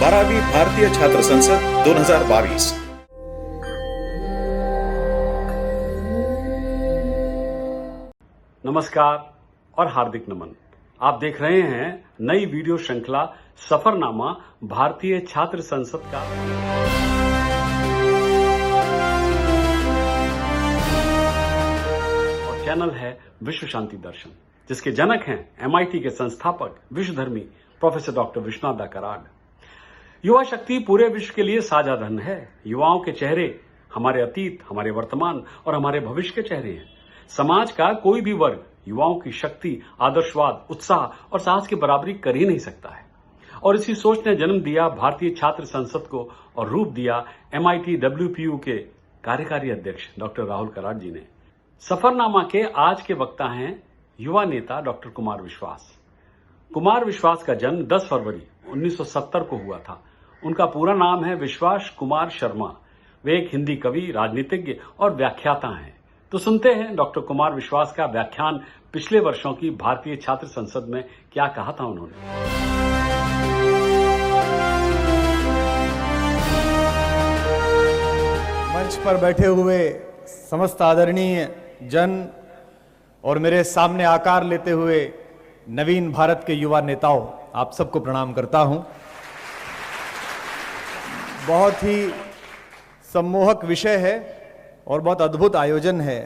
12वीं भारतीय छात्र संसद 2022। नमस्कार और हार्दिक नमन। आप देख रहे हैं नई वीडियो श्रृंखला सफरनामा भारतीय छात्र संसद का। और चैनल है विश्व शांति दर्शन, जिसके जनक हैं MIT के संस्थापक विश्वधर्मी प्रोफेसर डॉक्टर विश्वनाथ दा कराड। युवा शक्ति पूरे विश्व के लिए साझा धन है। युवाओं के चेहरे हमारे अतीत, हमारे वर्तमान और हमारे भविष्य के चेहरे हैं। समाज का कोई भी वर्ग युवाओं की शक्ति, आदर्शवाद, उत्साह और साहस की बराबरी कर ही नहीं सकता है। और इसी सोच ने जन्म दिया भारतीय छात्र संसद को और रूप दिया MIT WPU के कार्यकारी अध्यक्ष डॉक्टर राहुल कराड जी ने। सफरनामा के आज के वक्ता हैं युवा नेता डॉक्टर कुमार विश्वास। कुमार विश्वास का जन्म 10 फरवरी 1970 को हुआ था। उनका पूरा नाम है विश्वास कुमार शर्मा। वे एक हिंदी कवि, राजनीतिज्ञ और व्याख्याता हैं। तो सुनते हैं डॉक्टर कुमार विश्वास का व्याख्यान पिछले वर्षों की भारतीय छात्र संसद में क्या कहा था उन्होंने। मंच पर बैठे हुए समस्त आदरणीय जन और मेरे सामने आकार लेते हुए नवीन भारत के युवा नेताओं, आप सबको प्रणाम करता हूं। बहुत ही सम्मोहक विषय है और बहुत अद्भुत आयोजन है।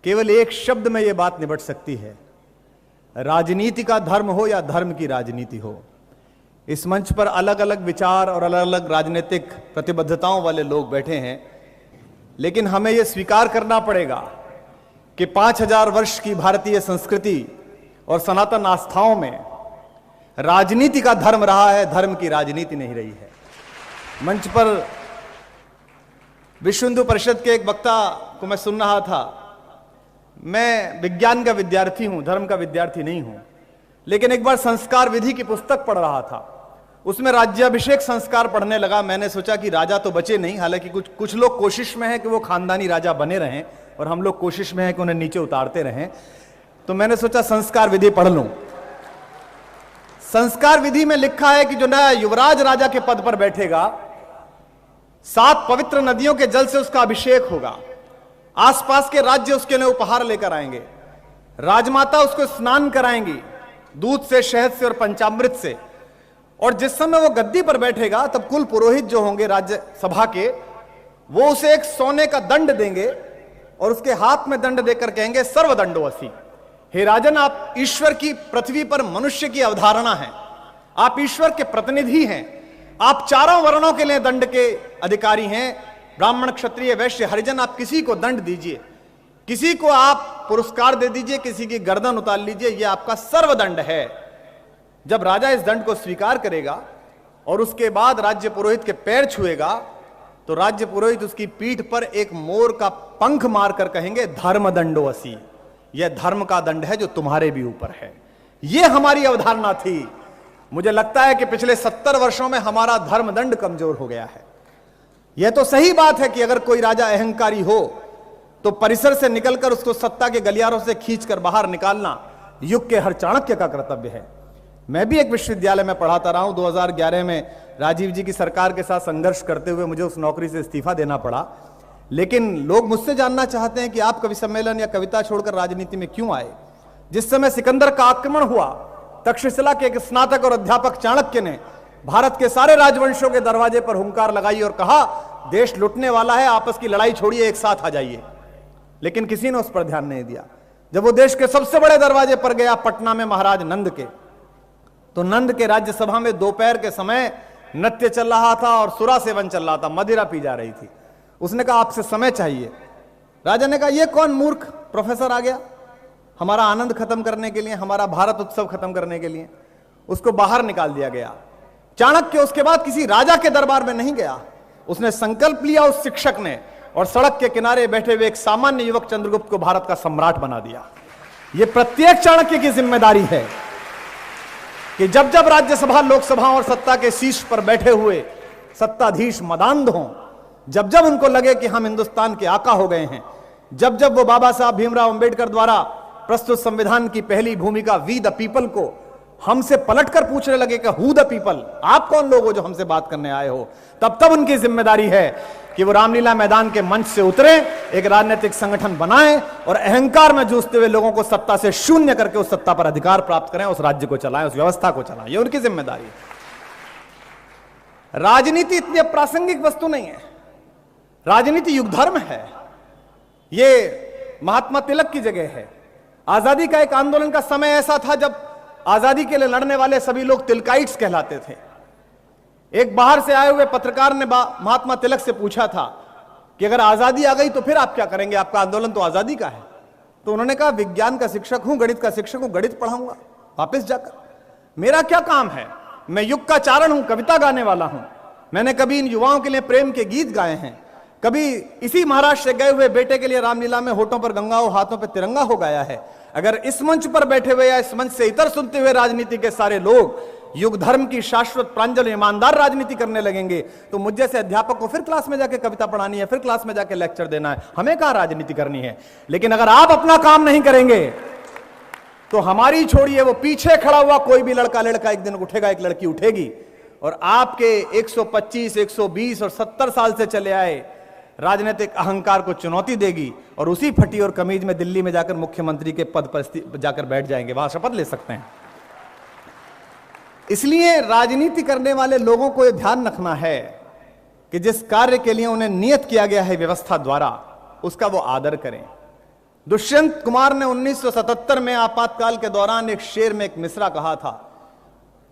केवल एक शब्द में यह बात निबट सकती है, राजनीति का धर्म हो या धर्म की राजनीति हो। इस मंच पर अलग अलग विचार और अलग अलग राजनीतिक प्रतिबद्धताओं वाले लोग बैठे हैं, लेकिन हमें यह स्वीकार करना पड़ेगा कि 5000 वर्ष की भारतीय संस्कृति और सनातन आस्थाओं में राजनीति का धर्म रहा है, धर्म की राजनीति नहीं रही है। मंच पर विश्व हिंदू परिषद के एक वक्ता को मैं सुन रहा था। मैं विज्ञान का विद्यार्थी हूं, धर्म का विद्यार्थी नहीं हूं, लेकिन एक बार संस्कार विधि की पुस्तक पढ़ रहा था। उसमें राज्याभिषेक संस्कार पढ़ने लगा। मैंने सोचा कि राजा तो बचे नहीं, हालांकि कुछ लोग कोशिश में हैं कि वो खानदानी राजा बने रहें और हम लोग कोशिश में हैं कि उन्हें नीचे उतारते रहें। तो मैंने सोचा संस्कार विधि पढ़ लूं। संस्कार विधि में लिखा है कि जो नया युवराज राजा के पद पर बैठेगा, 7 पवित्र नदियों के जल से उसका अभिषेक होगा। आसपास के राज्य उसके लिए उपहार लेकर आएंगे। राजमाता उसको स्नान कराएंगी दूध से, शहद से और पंचामृत से। और जिस समय वो गद्दी पर बैठेगा, तब कुल पुरोहित जो होंगे राज्य सभा के, वो उसे एक सोने का दंड देंगे और उसके हाथ में दंड देकर कहेंगे सर्वदंडो असि। हे राजन, आप ईश्वर की पृथ्वी पर मनुष्य की अवधारणा है, आप ईश्वर के प्रतिनिधि हैं, आप चारों वर्णों के लिए दंड के अधिकारी हैं। ब्राह्मण, क्षत्रिय, वैश्य, हरिजन, आप किसी को दंड दीजिए, किसी को आप पुरस्कार दे दीजिए, किसी की गर्दन उतार लीजिए, यह आपका सर्वदंड है। जब राजा इस दंड को स्वीकार करेगा और उसके बाद राज्य पुरोहित के पैर छुएगा, तो राज्य पुरोहित उसकी पीठ पर एक मोर का पंख मारकर कहेंगे धर्म दंडो असि। यह धर्म का दंड है जो तुम्हारे भी ऊपर है। यह हमारी अवधारणा थी। मुझे लगता है कि पिछले 70 वर्षों में हमारा धर्म दंड कमजोर हो गया है। यह तो सही बात है कि अगर कोई राजा अहंकारी हो तो परिसर से निकलकर उसको सत्ता के गलियारों से खींचकर बाहर निकालना युग के हर चाणक्य का कर्तव्य है। मैं भी एक विश्वविद्यालय में पढ़ाता रहा हूं। 2011 में राजीव जी की सरकार के साथ संघर्ष करते हुए मुझे उस नौकरी से इस्तीफा देना पड़ा। लेकिन लोग मुझसे जानना चाहते हैं कि आप कवि सम्मेलन या कविता छोड़कर राजनीति में क्यों आए। जिस समय सिकंदर का आक्रमण हुआ, तक्षशिला के एक स्नातक और अध्यापक चाणक्य ने भारत के सारे राजवंशों के दरवाजे पर हुंकार लगाई और कहा देश लुटने वाला है, आपस की लड़ाई छोड़िए, एक साथ आ जाइए। लेकिन किसी ने उस पर ध्यान नहीं दिया। जब वो देश के सबसे बड़े दरवाजे पर गया, पटना में महाराज नंद के, तो नंद के राज्यसभा में दोपहर के समय नृत्य चल रहा था और सुरा सेवन चल रहा था, मदिरा पी जा रही थी। उसने कहा आपसे समय चाहिए। राजा ने कहा यह कौन मूर्ख प्रोफेसर आ गया हमारा आनंद खत्म करने के लिए, हमारा भारत उत्सव खत्म करने के लिए। उसको बाहर निकाल दिया गया। चाणक्य उसके बाद किसी राजा के दरबार में नहीं गया। उसने संकल्प लिया उस शिक्षक ने, और सड़क के किनारे बैठे हुए एक सामान्य युवक चंद्रगुप्त को भारत का सम्राट बना दिया। यह प्रत्येक चाणक्य की जिम्मेदारी है कि जब जब राज्यसभा, लोकसभा और सत्ता के शीर्ष पर बैठे हुए सत्ताधीश मदान्ध हों, जब जब उनको लगे कि हम हिंदुस्तान के आका हो गए हैं, जब जब वो बाबा साहब भीमराव अंबेडकर द्वारा प्रस्तुत संविधान की पहली भूमिका वी द पीपल को हमसे पलटकर पूछने लगे कि हु द पीपल, आप कौन लोग हो जो हमसे बात करने आए हो, तब उनकी जिम्मेदारी है कि वो रामलीला मैदान के मंच से उतरे, एक राजनीतिक संगठन बनाएं और अहंकार में जूझते हुए लोगों को सत्ता से शून्य करके उस सत्ता पर अधिकार प्राप्त करें, उस राज्य को चलाएं, उस व्यवस्था को चलाएं। ये उनकी जिम्मेदारी है। राजनीति इतनी अप्रासंगिक वस्तु नहीं है, राजनीति युग धर्म है। ये महात्मा तिलक की जगह है। आजादी का एक आंदोलन का समय ऐसा था जब आजादी के लिए लड़ने वाले सभी लोग तिलकाइट्स कहलाते थे। एक बाहर से आए हुए पत्रकार ने महात्मा तिलक से पूछा था कि अगर आजादी आ गई तो फिर आप क्या करेंगे, आपका आंदोलन तो आजादी का है। तो उन्होंने कहा, विज्ञान का शिक्षक हूं, गणित का शिक्षक हूं, गणित पढ़ाऊंगा वापस जाकर, मेरा क्या काम है, मैं युग का चारण हूं, कविता गाने वाला हूं। मैंने कभी इन युवाओं के लिए प्रेम के गीत गाए हैं, कभी इसी महाराष्ट्र से गए हुए बेटे के लिए रामलीला में होठों पर गंगा हो हाथों पर तिरंगा हो गाया है। अगर इस मंच पर बैठे हुए या इस मंच से इतर सुनते हुए राजनीति के सारे लोग युग धर्म की शाश्वत प्रांजल ईमानदार राजनीति करने लगेंगे तो मुझ जैसे अध्यापक को फिर क्लास में जाके कविता पढ़ानी है, फिर क्लास में जाके लेक्चर देना है, हमें कहां राजनीति करनी है। लेकिन अगर आप अपना काम नहीं करेंगे तो हमारी छोड़िए, वो पीछे खड़ा हुआ कोई भी लड़का एक दिन उठेगा, एक लड़की उठेगी और आपके 125, 120 और 70 साल से चले आए राजनीतिक अहंकार को चुनौती देगी और उसी फटी और कमीज में दिल्ली में जाकर मुख्यमंत्री के पद पर जाकर बैठ जाएंगे, वहां शपथ ले सकते हैं। इसलिए राजनीति करने वाले लोगों को यह ध्यान रखना है कि जिस कार्य के लिए उन्हें नियत किया गया है व्यवस्था द्वारा, उसका वो आदर करें। दुष्यंत कुमार ने 1977 में आपातकाल के दौरान एक शेर में एक मिसरा कहा था,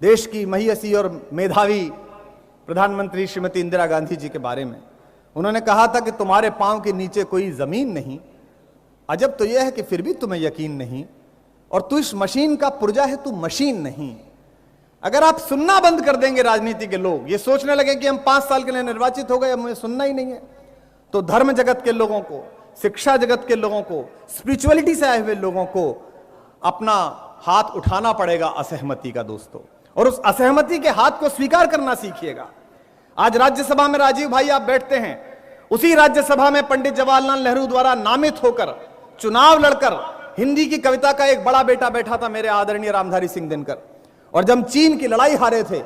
देश की महियसी और मेधावी प्रधानमंत्री श्रीमती इंदिरा गांधी जी के बारे में। उन्होंने कहा था कि तुम्हारे पांव के नीचे कोई जमीन नहीं, अजब तो यह है कि फिर भी तुम्हें यकीन नहीं, और तू इस मशीन का पुर्जा है, तू मशीन नहीं। अगर आप सुनना बंद कर देंगे, राजनीति के लोग ये सोचने लगे कि हम 5 साल के लिए निर्वाचित हो गए, अब मुझे सुनना ही नहीं है, तो धर्म जगत के लोगों को, शिक्षा जगत के लोगों को, स्पिरिचुअलिटी से आए हुए लोगों को अपना हाथ उठाना पड़ेगा असहमति का दोस्तों, और उस असहमति के हाथ को स्वीकार करना सीखिएगा। आज राज्यसभा में राजीव भाई आप बैठते हैं, उसी राज्यसभा में पंडित जवाहरलाल नेहरू द्वारा नामित होकर चुनाव लड़कर हिंदी की कविता का एक बड़ा बेटा बैठा था, मेरे आदरणीय रामधारी सिंह दिनकर। और जब चीन की लड़ाई हारे थे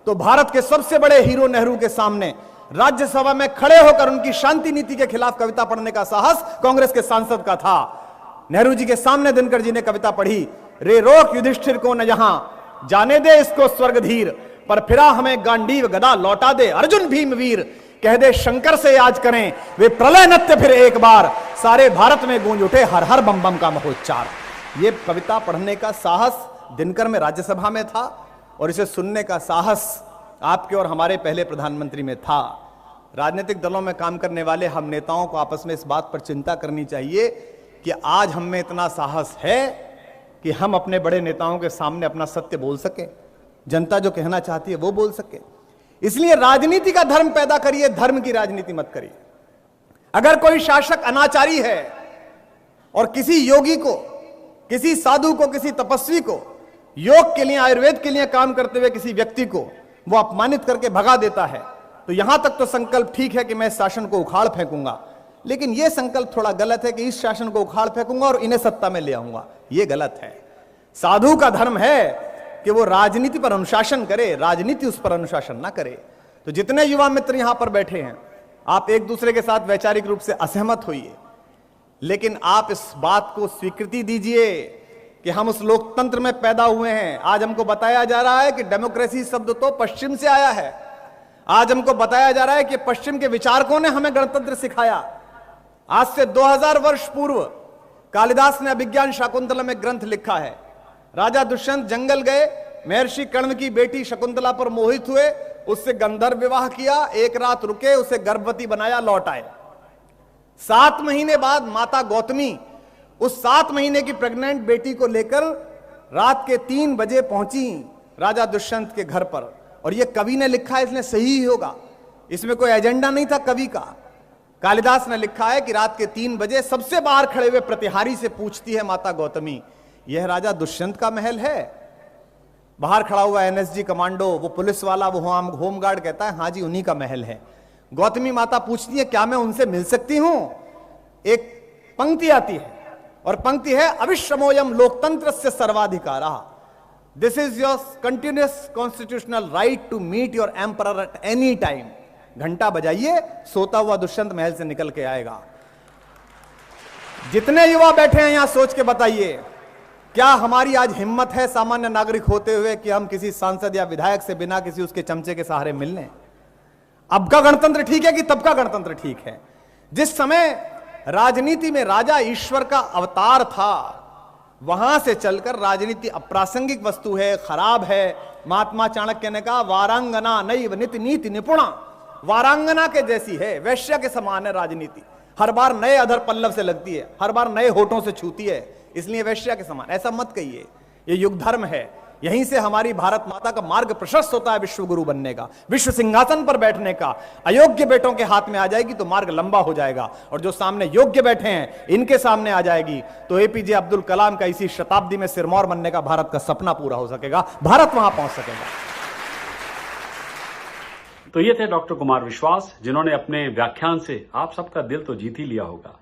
तो भारत के सबसे बड़े हीरो नेहरू के सामने राज्यसभा में खड़े होकर उनकी शांति नीति के खिलाफ कविता पढ़ने का साहस कांग्रेस के सांसद का था। नेहरू जी के सामने दिनकर जी ने कविता पढ़ी, रे रोक युधिष्ठिर को न यहां, जाने दे इसको स्वर्गधीर, पर फिरा हमें गांडीव गदा लौटा दे अर्जुन भीम वीर, कह दे शंकर से आज करें वे प्रलय नृत्य फिर एक बार, सारे भारत में गूंज उठे हर हर बम बम का महोच्चार। ये कविता पढ़ने का साहस दिनकर में राज्यसभा में था और इसे सुनने का साहस आपके और हमारे पहले प्रधानमंत्री में था। राजनीतिक दलों में काम करने वाले हम नेताओं को आपस में इस बात पर चिंता करनी चाहिए कि आज हम में इतना साहस है कि हम अपने बड़े नेताओं के सामने अपना सत्य बोल सके, जनता जो कहना चाहती है वो बोल सके। इसलिए राजनीति का धर्म पैदा करिए, धर्म की राजनीति मत करिए। अगर कोई शासक अनाचारी है और किसी योगी को, किसी साधु को, किसी तपस्वी को, योग के लिए, आयुर्वेद के लिए काम करते हुए किसी व्यक्ति को वो अपमानित करके भगा देता है, तो यहां तक तो संकल्प ठीक है कि मैं इस शासन को उखाड़ फेंकूंगा, लेकिन यह संकल्प थोड़ा गलत है कि इस शासन को उखाड़ फेंकूंगा और इन्हें सत्ता में ले आऊंगा। यह गलत है। साधु का धर्म है कि वो राजनीति पर अनुशासन करे, राजनीति उस पर अनुशासन ना करे। तो जितने युवा मित्र यहां पर बैठे हैं, आप एक दूसरे के साथ वैचारिक रूप से असहमत होइए, लेकिन आप इस बात को स्वीकृति दीजिए कि हम उस लोकतंत्र में पैदा हुए हैं। आज हमको बताया जा रहा है कि डेमोक्रेसी शब्द तो पश्चिम से आया है। आज हमको बताया जा रहा है कि पश्चिम के विचारकों ने हमें गणतंत्र सिखाया। आज से 2000 वर्ष पूर्व कालिदास ने अभिज्ञान शाकुंतला में ग्रंथ लिखा है। राजा दुष्यंत जंगल गए, महर्षि कर्ण की बेटी शकुंतला पर मोहित हुए, उससे गंधर्व विवाह किया, एक रात रुके, उसे गर्भवती बनाया, लौट आए। 7 महीने बाद माता गौतमी उस 7 महीने की प्रेग्नेंट बेटी को लेकर रात के 3 बजे पहुंची राजा दुष्यंत के घर पर। और यह कवि ने लिखा है, इसलिए सही ही होगा, इसमें कोई एजेंडा नहीं था कवि का। कालिदास ने लिखा है कि रात के 3 बजे सबसे बाहर खड़े हुए प्रतिहारी से पूछती है माता गौतमी, यह राजा दुष्यंत का महल है? बाहर खड़ा हुआ एनएसजी कमांडो, वो पुलिस वाला, वो होमगार्ड कहता है, हां जी उन्हीं का महल है। गौतमी माता पूछती है, क्या मैं उनसे मिल सकती हूं? एक पंक्ति आती है और पंक्ति है, अविश्रमोयम लोकतंत्र से सर्वाधिकारा। This is your continuous constitutional right to meet your emperor at any time. घंटा बजाइए, सोता हुआ दुष्यंत महल से निकल के आएगा। जितने युवा बैठे हैं यहां सोच के बताइए, क्या हमारी आज हिम्मत है सामान्य नागरिक होते हुए कि हम किसी सांसद या विधायक से बिना किसी उसके चमचे के सहारे मिल लें? अब का गणतंत्र ठीक है कि तब का गणतंत्र ठीक है? जिस समय राजनीति में राजा ईश्वर का अवतार था, वहां से चलकर राजनीति अप्रासंगिक वस्तु है, खराब है। महात्मा चाणक्य ने कहा, वारांगना नैव निति नीति निपुणा। वारांगना के जैसी है, वैश्या के समान है राजनीति। हर बार नए अधर पल्लव से लगती है, हर बार नए होठों से छूती है, इसलिए वैश्या के समान। ऐसा मत कहिए, ये युग धर्म है। यहीं से हमारी भारत माता का मार्ग प्रशस्त होता है विश्व गुरु बनने का, विश्व सिंहासन पर बैठने का। अयोग्य बेटों के हाथ में आ जाएगी तो मार्ग लंबा हो जाएगा, और जो सामने योग्य बैठे हैं इनके सामने आ जाएगी तो एपीजे अब्दुल कलाम का इसी शताब्दी में सिरमौर बनने का भारत का सपना पूरा हो सकेगा, भारत वहां पहुंच सकेगा। तो ये थे डॉक्टर कुमार विश्वास, जिन्होंने अपने व्याख्यान से आप सबका दिल तो जीत ही लिया होगा।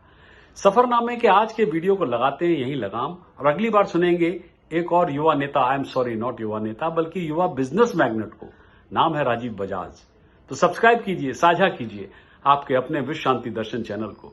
सफरनामे के आज के वीडियो को लगाते हैं यहीं लगाम, और अगली बार सुनेंगे एक और युवा नेता, आई एम सॉरी नॉट युवा नेता बल्कि युवा बिजनेस मैग्नेट को। नाम है राजीव बजाज। तो सब्सक्राइब कीजिए, साझा कीजिए आपके अपने विश्व शांति दर्शन चैनल को।